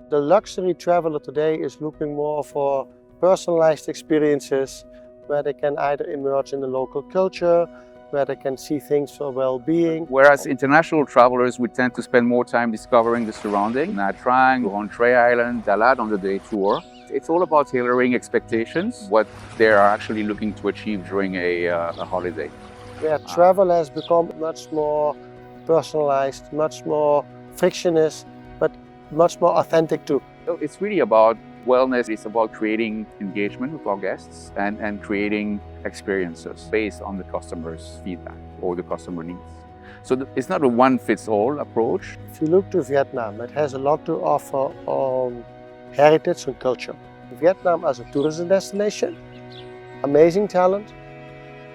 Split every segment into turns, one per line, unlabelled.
The luxury traveler today is looking more for personalized experiences where they can either immerse in the local culture, where they can see things for well-being.
Whereas international travelers would tend to spend more time discovering the surrounding, Nha Trang, Hon Island, Dalat on the day tour. It's all about tailoring expectations, what they are actually looking to achieve during a holiday.
Where travel has become much more personalized, much more frictionless, but much more authentic too.
So it's really about wellness. It's about creating engagement with our guests and creating experiences based on the customer's feedback or the customer needs. So it's not a one-fits-all approach.
If you look to Vietnam, it has a lot to offer on heritage and culture. Vietnam as a tourism destination, amazing talent,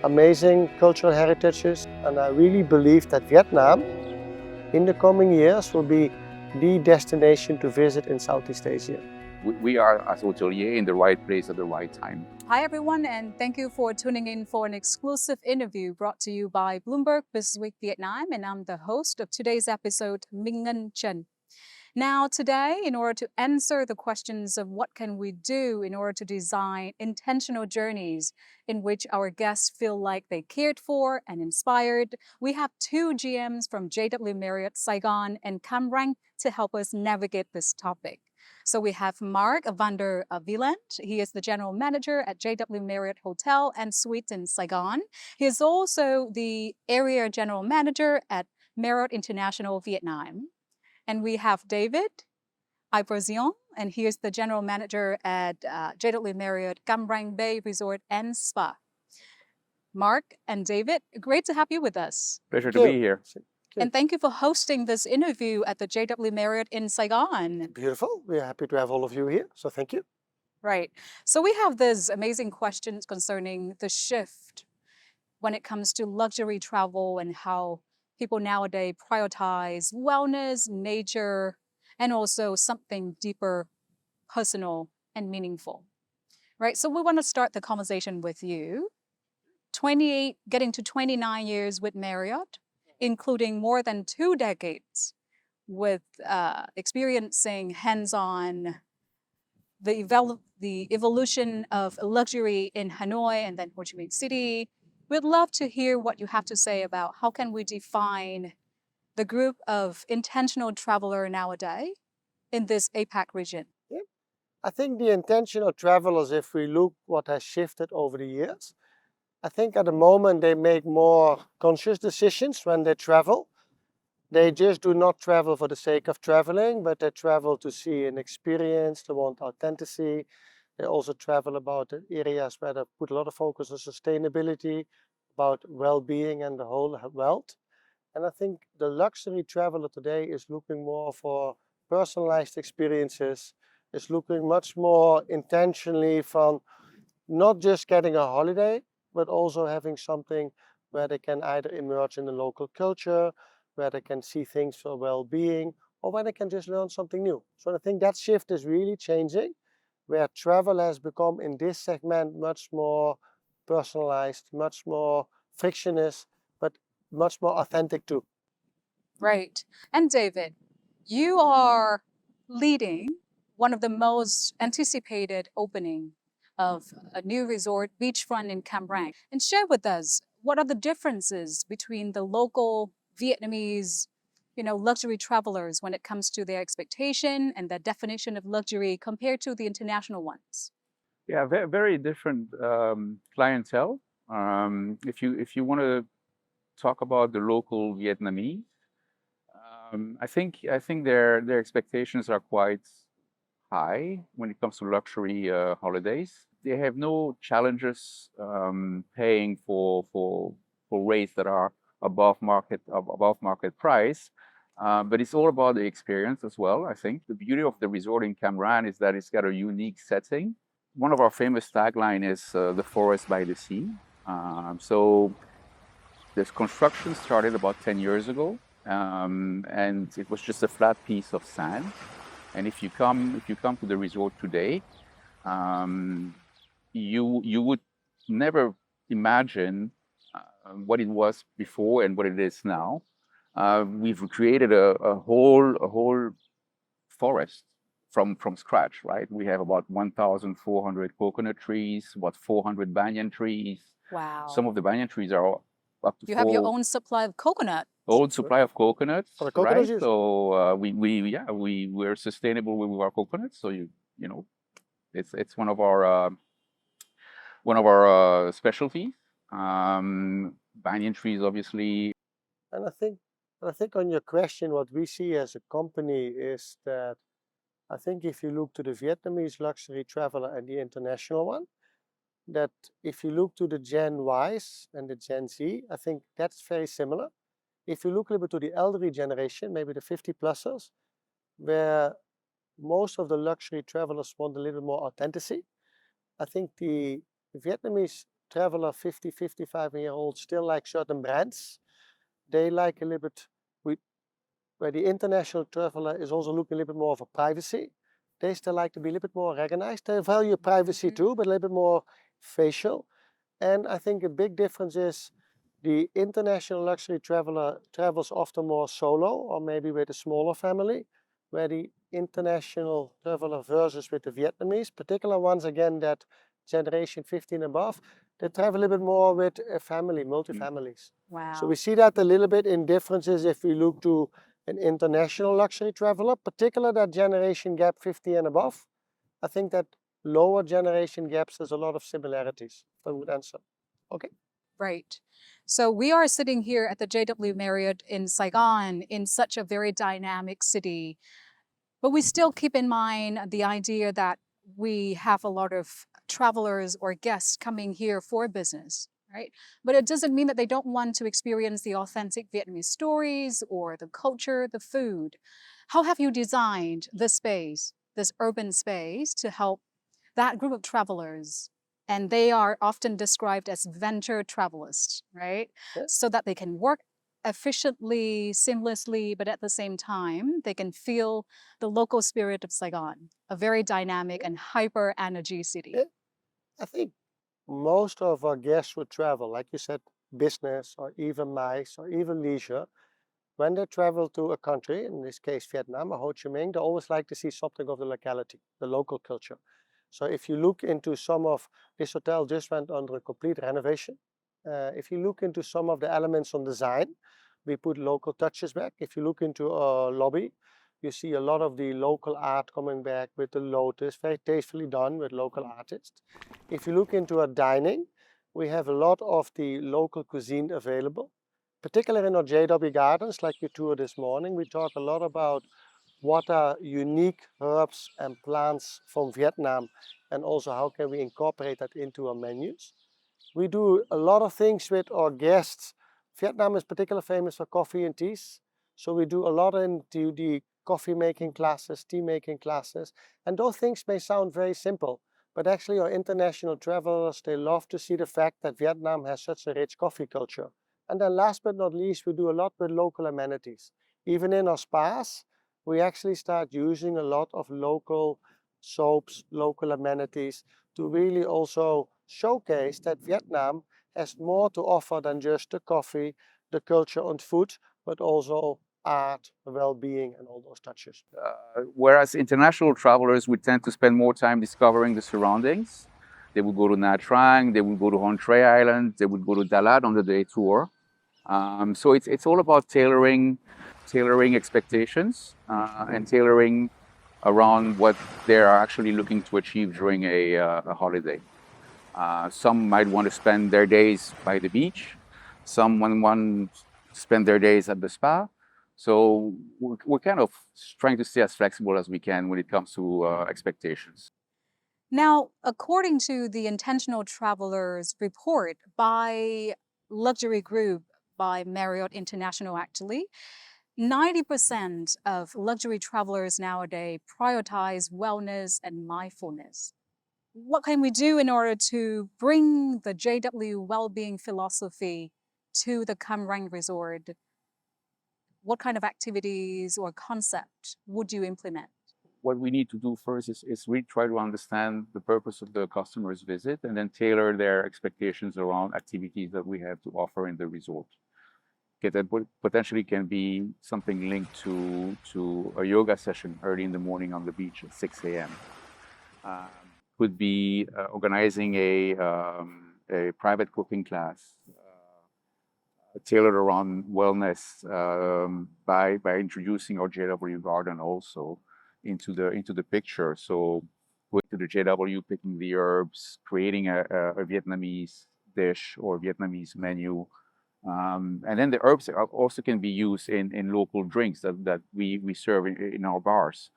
amazing cultural heritages, and I really believe that Vietnam in the coming years will be the destination to visit in Southeast Asia.
We are, as hotelier, in the right place at the right time.
Hi everyone, and thank you for tuning in for an exclusive interview brought to you by Bloomberg Businessweek Vietnam, and I'm the host of today's episode, Minh Trần. Now today, in order to answer the questions of what can we do in order to design intentional journeys in which our guests feel like they cared for and inspired, we have two GMs from JW Marriott Sài Gòn and Cam Ranh to help us navigate this topic. So we have Mark van der Wieland. He is the general manager at JW Marriott Hotel and Suites in Saigon. He is also the area general manager at Marriott International Vietnam. And we have David Iberzion, and he is the general manager at JW Marriott Cam Ranh Bay Resort and Spa. Mark and David, great to have you with us.
Pleasure to be here.
And thank you for hosting this interview at the JW Marriott in Saigon.
Beautiful. We're happy to have all of you here, so thank you.
Right. So we have these amazing questions concerning the shift when it comes to luxury travel and how people nowadays prioritize wellness, nature, and also something deeper, personal, and meaningful. Right. So we want to start the conversation with you. 28, getting to 29 years with Marriott, including more than 2 decades with experiencing hands-on the evolution of luxury in Hanoi and then Ho Chi Minh City. We'd love to hear what you have to say about how can we define the group of intentional traveler nowadays in this APAC region.
Yeah. I think the intentional travelers, if we look what has shifted over the years, I think at the moment they make more conscious decisions when they travel. They just do not travel for the sake of traveling, but they travel to see an experience, they want authenticity. They also travel about the areas where they put a lot of focus on sustainability, about well-being and the whole wealth. And I think the luxury traveler today is looking more for personalized experiences, is looking much more intentionally from not just getting a holiday, but also having something where they can either immerse in the local culture, where they can see things for well-being, or where they can just learn something new. So I think that shift is really changing, where travel has become in this segment much more personalized, much more frictionless, but much more authentic too.
Right. And David, you are leading one of the most anticipated opening of a new resort beachfront in Cam Ranh. And share with us, what are the differences between the local Vietnamese, luxury travelers when it comes to their expectation and their definition of luxury compared to the international ones?
Yeah, very different clientele. If you want to talk about the local Vietnamese, I think their expectations are quite high when it comes to luxury holidays. They have no challenges paying for rates that are above market price, but it's all about the experience as well. I think the beauty of the resort in Cam Ranh is that it's got a unique setting. One of our famous tagline is the forest by the sea. So this construction started about 10 years ago, and it was just a flat piece of sand. And if you come to the resort today, you would never imagine what it was before and what it is now. we've created a whole forest from scratch, right? We have about 1,400 coconut trees, about 400 banyan trees.
Wow.
Some of the banyan trees are up to
You have your own supply of coconut.
own supply of coconuts,
For the coconut
right?
juice.
So we're sustainable with our coconuts. So you know, it's one of our specialties. Banyan trees, obviously.
And I think on your question, what we see as a company is that I think if you look to the Vietnamese luxury traveler and the international one, that if you look to the Gen Ys and the Gen Z, I think that's very similar. If you look a little bit to the elderly generation, maybe the 50-plussers, where most of the luxury travelers want a little more authenticity, I think the Vietnamese traveler, 50, 55-year-old, still like certain brands. They like a little bit, where the international traveler is also looking a little bit more for privacy. They still like to be a little bit more recognized. They value privacy too, but a little bit more facial. And I think a big difference is the international luxury traveler travels often more solo or maybe with a smaller family, where the international traveler versus with the Vietnamese, particular ones again that generation 15 above, they travel a little bit more with a family, multi-families.
Wow.
So we see that a little bit in differences if we look to an international luxury traveler, particularly that generation gap 50 and above. I think that lower generation gaps, there's a lot of similarities. I would answer. Okay.
Right. So we are sitting here at the JW Marriott in Saigon, in such a very dynamic city. But we still keep in mind the idea that we have a lot of travelers or guests coming here for business, right? But it doesn't mean that they don't want to experience the authentic Vietnamese stories or the culture, the food. How have you designed this space, this urban space, to help that group of travelers? And they are often described as venture travelers, right?
Yeah.
So that they can work efficiently, seamlessly, but at the same time, they can feel the local spirit of Saigon, a very dynamic and hyper energy city.
Yeah. I think most of our guests would travel, like you said, business or even MICE or even leisure. When they travel to a country, in this case Vietnam or Ho Chi Minh, they always like to see something of the locality, the local culture. So if you look into some of this hotel just went under a complete renovation. If you look into some of the elements on design, we put local touches back. If you look into our lobby, you see a lot of the local art coming back with the lotus, very tastefully done with local artists. If you look into our dining, we have a lot of the local cuisine available. Particularly in our JW Gardens, like you toured this morning, we talk a lot about what are unique herbs and plants from Vietnam, and also how can we incorporate that into our menus. We do a lot of things with our guests. Vietnam is particularly famous for coffee and teas, so we do a lot into the coffee making classes, tea making classes, and those things may sound very simple, but actually our international travelers, they love to see the fact that Vietnam has such a rich coffee culture. And then last but not least, we do a lot with local amenities. Even in our spas, we actually start using a lot of local soaps, local amenities to really also showcase that Vietnam has more to offer than just the coffee, the culture and food, but also art, well-being and all those touches.
Whereas international travelers would tend to spend more time discovering the surroundings. They would go to Nha Trang, they would go to Hon Tre Island, they would go to Dalat on the day tour. So it's all about tailoring expectations and tailoring around what they're actually looking to achieve during a holiday. Some might want to spend their days by the beach. Some want to spend their days at the spa. So we're kind of trying to stay as flexible as we can when it comes to expectations.
Now, according to the Intentional Travelers report by luxury group by Marriott International, actually, 90% of luxury travelers nowadays prioritize wellness and mindfulness. What can we do in order to bring the JW well-being philosophy to the Cam Ranh resort? What kind of activities or concept would you implement?
What we need to do first is really try to understand the purpose of the customer's visit and then tailor their expectations around activities that we have to offer in the resort. that potentially can be something linked to a yoga session early in the morning on the beach at 6 a.m. Could be organizing a private cooking class tailored around wellness by introducing our JW garden also into the picture. So going to the JW, picking the herbs, creating a Vietnamese dish or Vietnamese menu. And then the herbs also can be used in local drinks that we serve in our bars.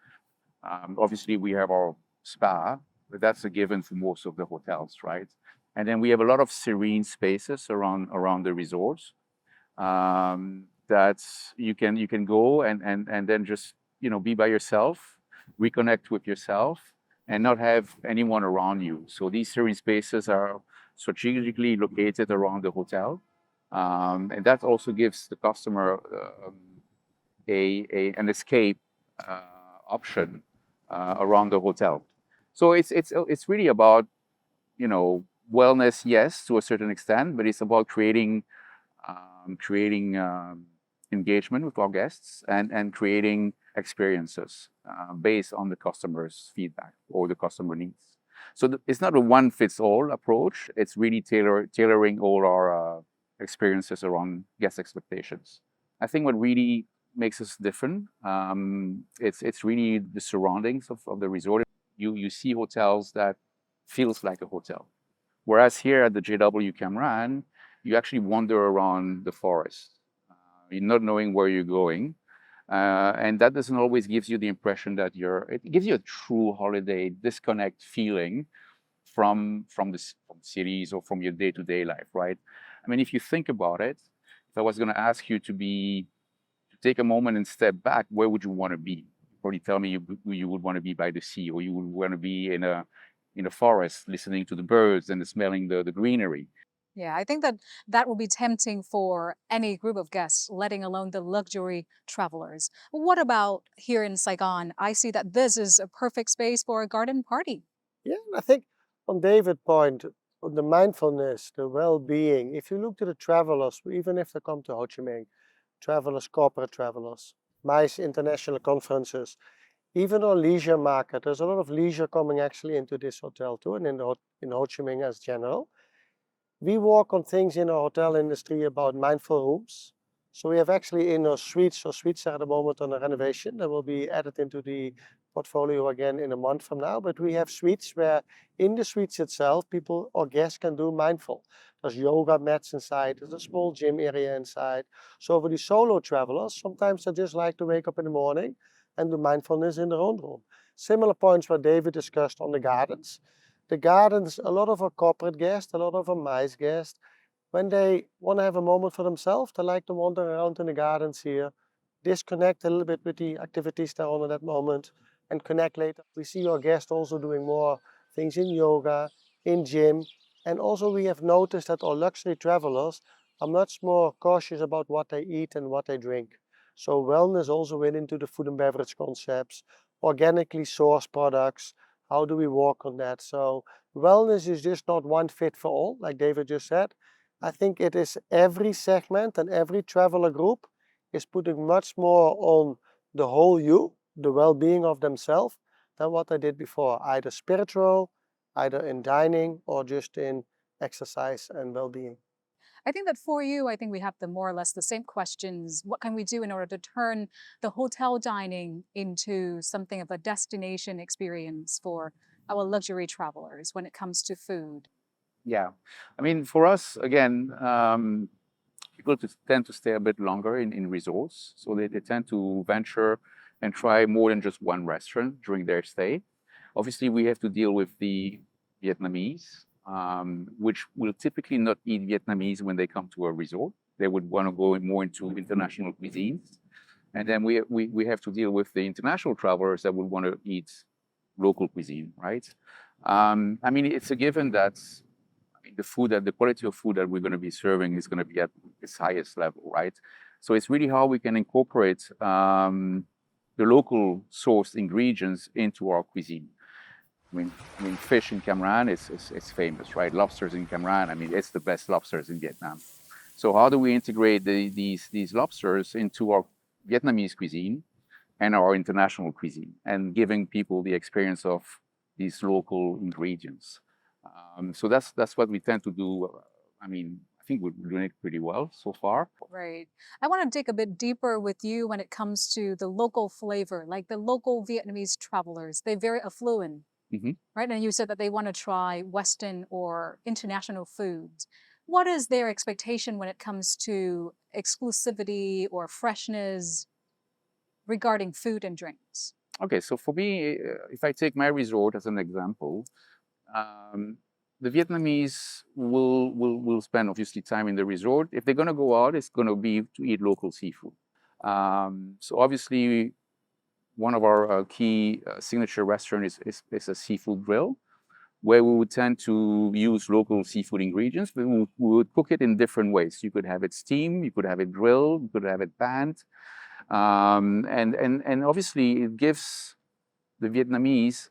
Obviously, we have our spa, but that's a given for most of the hotels, right? And then we have a lot of serene spaces around the resorts that you can go and then just be by yourself, reconnect with yourself, and not have anyone around you. So these serene spaces are strategically located around the hotel, and that also gives the customer an escape option around the hotel. So it's really about wellness, yes, to a certain extent, but it's about creating engagement with our guests and creating experiences based on the customer's feedback or the customer needs. So it's not a one-fits-all approach. It's really tailoring all our experiences around guest expectations. I think what really makes us different, it's really the surroundings of the resort. You see hotels that feels like a hotel. Whereas here at the JW Cam Ranh, you actually wander around the forest. You're not knowing where you're going. And that doesn't always give you the impression that it gives you a true holiday disconnect feeling from the cities or from your day-to-day life, right? I mean, if you think about it, if I was going to ask you to take a moment and step back, where would you want to be? You probably tell me you would want to be by the sea, or you would want to be in a forest, listening to the birds and smelling the greenery.
Yeah, I think that will be tempting for any group of guests, letting alone the luxury travelers. What about here in Saigon? I see that this is a perfect space for a garden party.
Yeah, I think on David's point, on the mindfulness, the well-being, if you look to the travelers, even if they come to Ho Chi Minh, travelers, corporate travelers, MICE international conferences, even on leisure market, there's a lot of leisure coming actually into this hotel too, and in Ho Chi Minh as general. We work on things in our hotel industry about mindful rooms. So we have actually in our suites are at the moment on a renovation that will be added into the portfolio again in a month from now. But we have suites where in the suites itself, people or guests can do mindful. There's yoga mats inside, there's a small gym area inside. So for the solo travelers, sometimes they just like to wake up in the morning and do mindfulness in their own room. Similar points what David discussed on the gardens. The gardens, a lot of our corporate guests, a lot of our MICE guests, when they want to have a moment for themselves, they like to wander around in the gardens here, disconnect a little bit with the activities they're on at that moment, and connect later. We see our guests also doing more things in yoga, in gym, and also we have noticed that our luxury travelers are much more cautious about what they eat and what they drink. So wellness also went into the food and beverage concepts, organically sourced products. How do we work on that? So wellness is just not one fit for all, like David just said. I think it is every segment and every traveler group is putting much more on the whole you, the well-being of themselves, than what they did before, either spiritual, either in dining, or just in exercise and well-being.
I think that for you, I think we have more or less the same questions. What can we do in order to turn the hotel dining into something of a destination experience for our luxury travelers when it comes to food?
Yeah, I mean, for us, again, people tend to stay a bit longer in resorts. So they tend to venture and try more than just one restaurant during their stay. Obviously, we have to deal with the Vietnamese, which will typically not eat Vietnamese when they come to a resort. They would want to go more into international cuisines. And then we have to deal with the international travelers that would want to eat local cuisine, right? I mean, it's a given that the quality of food that we're going to be serving is going to be at its highest level, right? So it's really how we can incorporate the local sourced ingredients into our cuisine. I mean, fish in Cam Ranh is famous, right? Lobsters in Cam Ranh, I mean, it's the best lobsters in Vietnam. So how do we integrate these lobsters into our Vietnamese cuisine and our international cuisine, and giving people the experience of these local ingredients? So that's what we tend to do. I mean, I think we're doing it pretty well so far.
Right. I want to dig a bit deeper with you when it comes to the local flavor, like the local Vietnamese travelers. They're very affluent, right? And you said that they want to try Western or international foods. What is their expectation when it comes to exclusivity or freshness regarding food and drinks?
Okay, so for me, if I take my resort as an example, the Vietnamese will spend obviously time in the resort. If they're going to go out, it's going to be to eat local seafood. So obviously, one of our key signature restaurants is a seafood grill, where we would tend to use local seafood ingredients, but we would cook it in different ways. You could have it steamed, you could have it grilled, you could have it panned. And obviously it gives the Vietnamese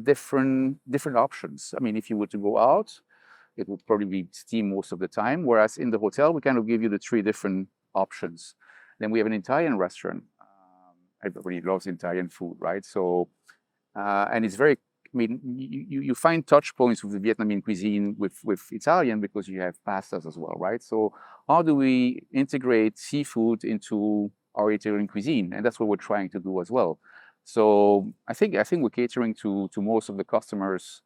different options. I mean, if you were to go out, it would probably be steamed most of the time, whereas in the hotel, we kind of give you the 3 different options. Then we have an Italian restaurant. Everybody loves Italian food, right? So, and it's very, I mean, you find touch points with the Vietnamese cuisine with Italian, because you have pastas as well, right? So how do we integrate seafood into our Italian cuisine? And that's what we're trying to do as well. So I think we're catering to most of the customers'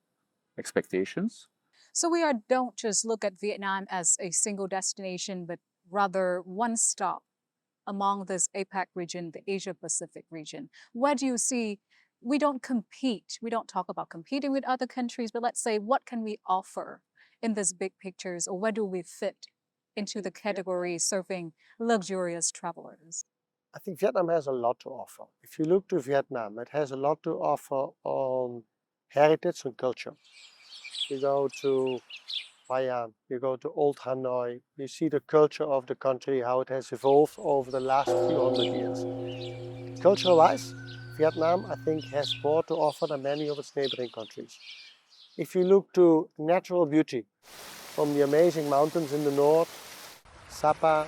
expectations.
So we don't just look at Vietnam as a single destination, but rather one stop among this APAC region, the Asia Pacific region. Where do you see, we don't compete, we don't talk about competing with other countries, but let's say, what can we offer in this big pictures, or where do we fit into the category serving luxurious travelers?
I think Vietnam has a lot to offer. If you look to Vietnam, it has a lot to offer on heritage and culture. You go to Hai An, you go to Old Hanoi, you see the culture of the country, how it has evolved over the last few hundred years. Cultural-wise, Vietnam, I think, has more to offer than many of its neighboring countries. If you look to natural beauty, from the amazing mountains in the north, Sapa,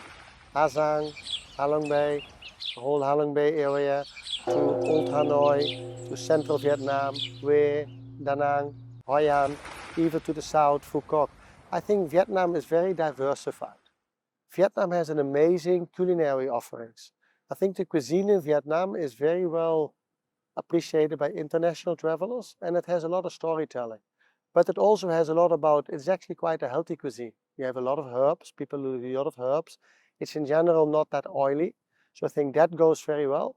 Ha Giang, Halong Bay, the whole Halong Bay area, to Old Hanoi, to central Vietnam, Hue, Da Nang, Hoi An, even to the south, Phu Quoc. I think Vietnam is very diversified. Vietnam has an amazing culinary offerings. I think the cuisine in Vietnam is very well appreciated by international travelers, and it has a lot of storytelling. But it also has a lot about, it's actually quite a healthy cuisine. You have a lot of herbs, people who eat a lot of herbs. It's in general not that oily. So I think that goes very well.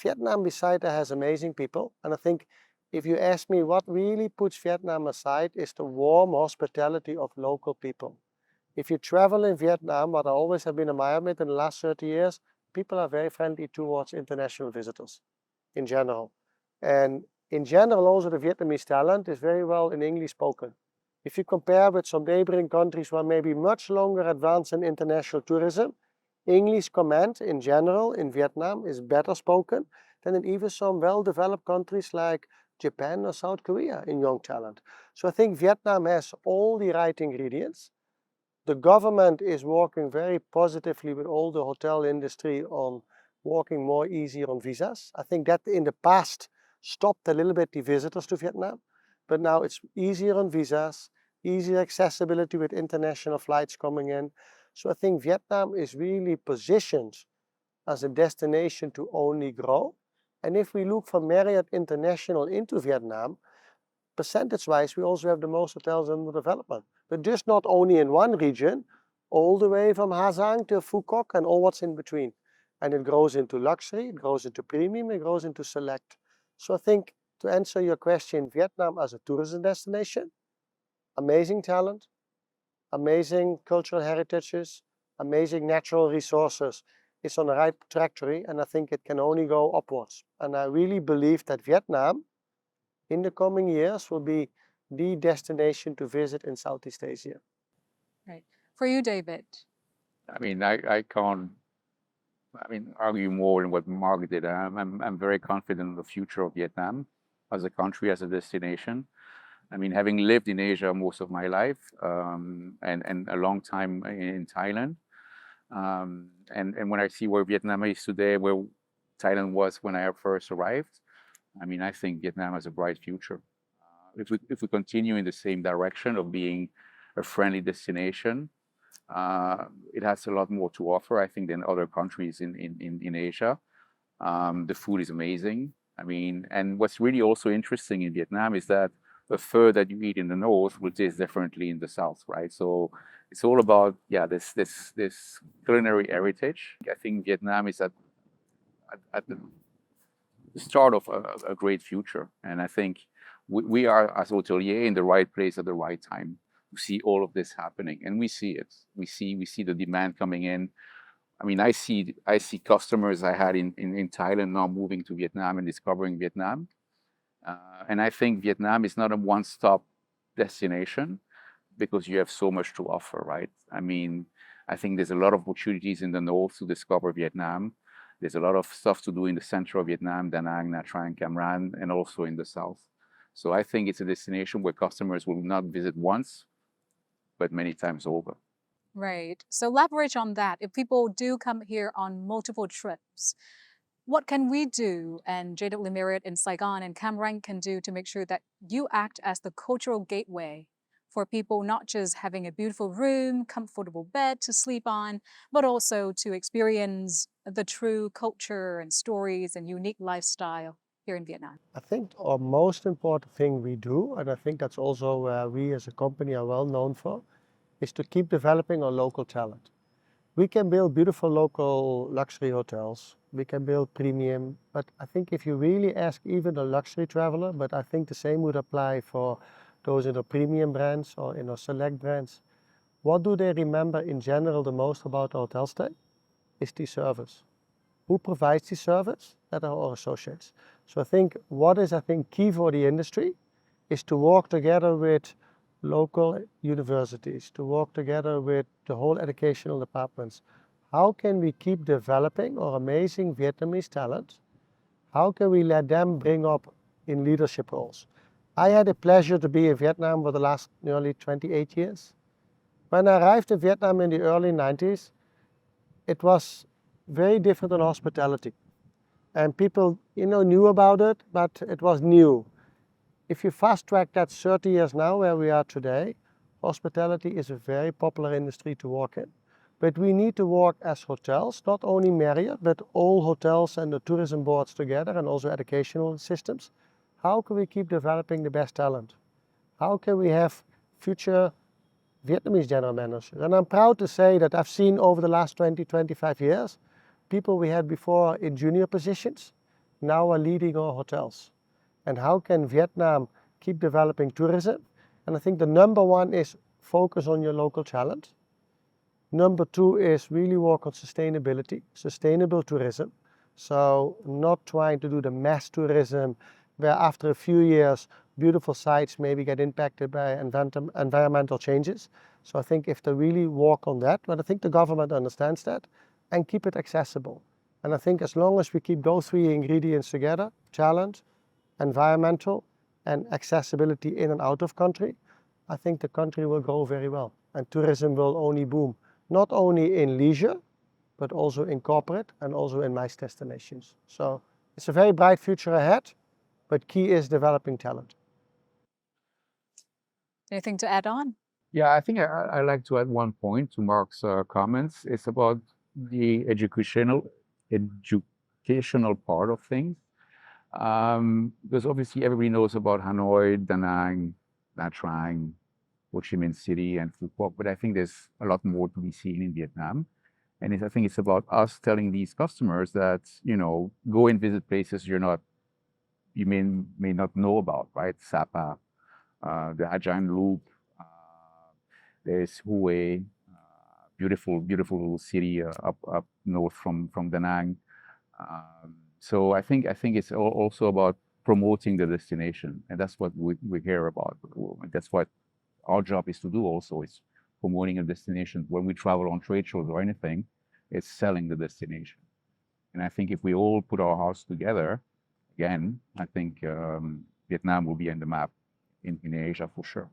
Vietnam beside that has amazing people. And I think if you ask me what really puts Vietnam aside is the warm hospitality of local people. If you travel in Vietnam, what I always have been admired in the last 30 years, people are very friendly towards international visitors in general. And in general, also the Vietnamese talent is very well in English spoken. If you compare with some neighboring countries who are maybe much longer advanced in international tourism, English command in general in Vietnam is better spoken than in even some well-developed countries like Japan or South Korea in young talent. So I think Vietnam has all the right ingredients. The government is working very positively with all the hotel industry on working more easier on visas. I think that in the past stopped a little bit the visitors to Vietnam, but now it's easier on visas, easier accessibility with international flights coming in. So I think Vietnam is really positioned as a destination to only grow. And if we look for Marriott International into Vietnam, percentage-wise, we also have the most hotels under development. But just not only in one region, all the way from Ha Giang to Phu Quoc and all what's in between. And it grows into luxury, it grows into premium, it grows into select. So I think to answer your question, Vietnam as a tourism destination, amazing talent, amazing cultural heritages, amazing natural resources. It's on the right trajectory, and I think it can only go upwards. And I really believe that Vietnam, in the coming years, will be the destination to visit in Southeast Asia.
Right. For you, David?
I mean, I can't, argue more than what Mark did. I'm very confident in the future of Vietnam as a country, as a destination. I mean, having lived in Asia most of my life and a long time in Thailand, And when I see where Vietnam is today, where Thailand was when I first arrived, I mean, I think Vietnam has a bright future. If we continue in the same direction of being a friendly destination, it has a lot more to offer, I think, than other countries in Asia. The food is amazing. I mean, and what's really also interesting in Vietnam is that the food that you eat in the north will taste differently in the south, right? So it's all about, yeah, this culinary heritage. I think Vietnam is at the start of a great future, and I think we are, as hotelier, in the right place at the right time to see all of this happening, and we see it. We see the demand coming in. I mean, I see customers I had in Thailand now moving to Vietnam and discovering Vietnam. And I think Vietnam is not a one-stop destination because you have so much to offer, right? I mean, I think there's a lot of opportunities in the north to discover Vietnam. There's a lot of stuff to do in the center of Vietnam, Da Nang, Nha Trang, Cam Ranh, and also in the south. So I think it's a destination where customers will not visit once, but many times over.
Right. So leverage on that. If people do come here on multiple trips, what can we do, and JW Marriott in Saigon and Cam Ranh can do to make sure that you act as the cultural gateway for people not just having a beautiful room, comfortable bed to sleep on, but also to experience the true culture and stories and unique lifestyle here in Vietnam?
I think our most important thing we do, and I think that's also where we as a company are well known for, is to keep developing our local talent. We can build beautiful local luxury hotels, we can build premium, but I think if you really ask even a luxury traveler, but I think the same would apply for those in the premium brands or in our select brands, what do they remember in general the most about a hotel stay? Is the service. Who provides the service? That are our associates. So I think what is key for the industry is to work together with local universities, to work together with the whole educational departments. How can we keep developing our amazing Vietnamese talent? How can we let them bring up in leadership roles? I had the pleasure to be in Vietnam for the last nearly 28 years. When I arrived in Vietnam in the early 90s, it was very different in hospitality. And people, knew about it, but it was new. If you fast track that 30 years now where we are today, hospitality is a very popular industry to work in. But we need to work as hotels, not only Marriott, but all hotels and the tourism boards together, and also educational systems. How can we keep developing the best talent? How can we have future Vietnamese general managers? And I'm proud to say that I've seen over the last 20, 25 years, people we had before in junior positions now are leading our hotels. And how can Vietnam keep developing tourism? And I think the number one is focus on your local talent. Number two is really work on sustainability, sustainable tourism. So not trying to do the mass tourism where after a few years, beautiful sites maybe get impacted by environmental changes. So I think if they really work on that, but I think the government understands that, and keep it accessible. And I think as long as we keep those three ingredients together, talent, environmental, and accessibility in and out of country, I think the country will grow very well. And tourism will only boom, not only in leisure, but also in corporate and also in MICE destinations. So it's a very bright future ahead, but key is developing talent.
Anything to add on?
Yeah, I think I like to add one point to Mark's comments. It's about the educational part of things. Because obviously everybody knows about Hanoi, Da Nang, Nha Trang, Ho Chi Minh City, and Phu Quoc, but I think there's a lot more to be seen in Vietnam. And I think it's about us telling these customers that, go and visit places you may not know about, right? Sapa, the Ha Giang Loop, there's Hue, beautiful little city up north from Da Nang. So I think it's also about promoting the destination, and that's what we hear about. That's what our job is to do also, is promoting a destination. When we travel on trade shows or anything, it's selling the destination. And I think if we all put our hearts together, again, I think Vietnam will be on the map in Asia for sure.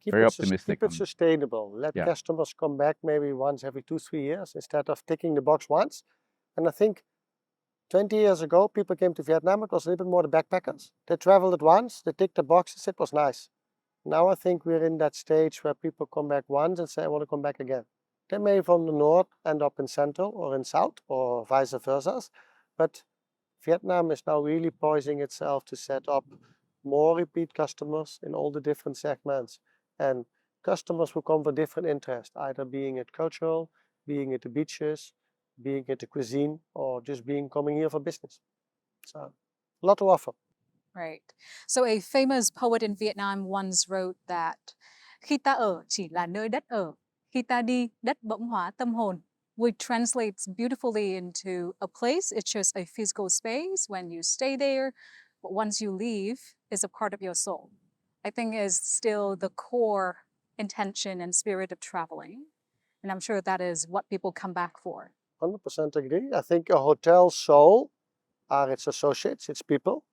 keep
Very
it,
optimistic
keep it
on-
sustainable. Let
Yeah.
customers come back maybe once every 2-3 years instead of ticking the box once. And I think 20 years ago, people came to Vietnam, it was a little bit more the backpackers. They traveled at once, they ticked the boxes, it was nice. Now I think we're in that stage where people come back once and say, I want to come back again. They may from the north end up in central or in south or vice versa. But Vietnam is now really poising itself to set up more repeat customers in all the different segments. And customers who come for different interests, either being it cultural, being it the beaches, being it the cuisine, or just coming here for business. So, a lot to offer.
Right. So a famous poet in Vietnam once wrote that khi ta ở chỉ là nơi đất ở, khi ta đi, đất bỗng hóa tâm hồn. Which translates beautifully into a place. It's just a physical space when you stay there, but once you leave, is a part of your soul. I think is still the core intention and spirit of traveling. And I'm sure that is what people come back for.
100% agree. I think a hotel's soul are its associates, its people.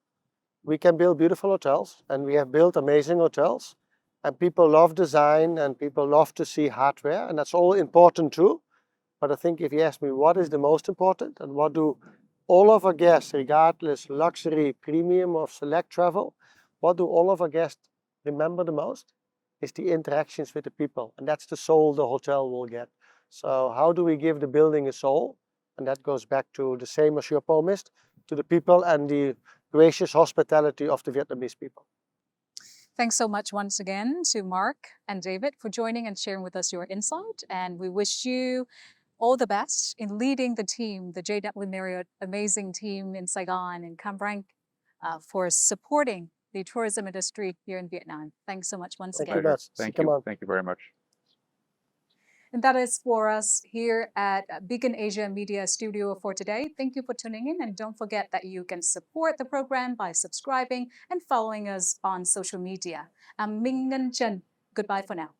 We can build beautiful hotels, and we have built amazing hotels. And people love design, and people love to see hardware, and that's all important too. But I think if you ask me what is the most important, and what do all of our guests, regardless luxury, premium, or select travel, what do all of our guests remember the most? Is the interactions with the people, and that's the soul the hotel will get. So how do we give the building a soul? And that goes back to the same as your promised, to the people and the gracious hospitality of the Vietnamese people.
Thanks so much once again to Mark and David for joining and sharing with us your insight. And we wish you all the best in leading the team, the JW Marriott amazing team in Saigon and Cam Ranh, for supporting the tourism industry here in Vietnam. Thanks so much once
Thank
again.
you much.
Thank
Come
you.
on.
Thank you very much.
And that is for us here at Beacon Asia Media Studio for today. Thank you for tuning in, and don't forget that you can support the program by subscribing and following us on social media. I'm Minh Ngân Trần. Goodbye for now.